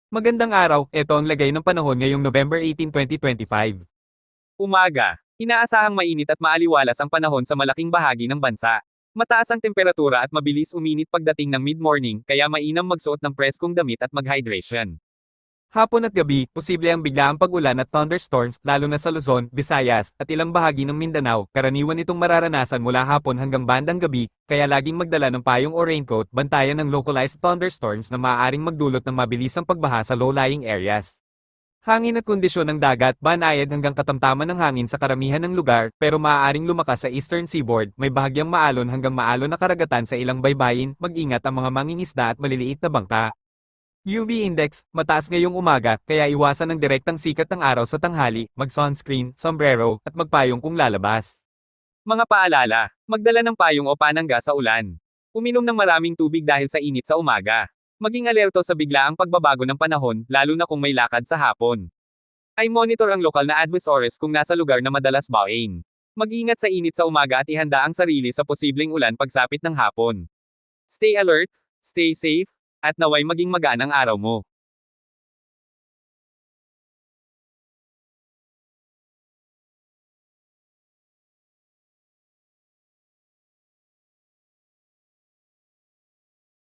Magandang araw, ito ang lagay ng panahon ngayong November 18, 2025. Umaga. Inaasahang mainit at maaliwalas ang panahon sa malaking bahagi ng bansa. Mataas ang temperatura at mabilis uminit pagdating ng mid-morning, kaya mainam magsuot ng preskong damit at mag-hydration. Hapon at gabi, posible ang biglaang pag-ulan at thunderstorms, lalo na sa Luzon, Visayas, at ilang bahagi ng Mindanao. Karaniwan itong mararanasan mula hapon hanggang bandang gabi, kaya laging magdala ng payong o raincoat, bantayan ng localized thunderstorms na maaaring magdulot ng mabilisang pagbaha sa low-lying areas. Hangin at kondisyon ng dagat, banayad hanggang katamtaman ng hangin sa karamihan ng lugar, pero maaaring lumakas sa eastern seaboard, may bahagyang maalon hanggang maalon na karagatan sa ilang baybayin, mag-ingat ang mga mangingisda at maliliit na bangka. UV index, mataas ngayong umaga, kaya iwasan ang direktang sikat ng araw sa tanghali, mag-sunscreen, sombrero, at magpayong kung lalabas. Mga paalala, magdala ng payong o panangga sa ulan. Uminom ng maraming tubig dahil sa init sa umaga. Maging alerto sa biglaang pagbabago ng panahon, lalo na kung may lakad sa hapon. Ay monitor ang lokal na advisories kung nasa lugar na madalas bawain. Mag-ingat sa init sa umaga at ihanda ang sarili sa posibleng ulan pagsapit ng hapon. Stay alert, stay safe, at naway maging magaan ang araw mo.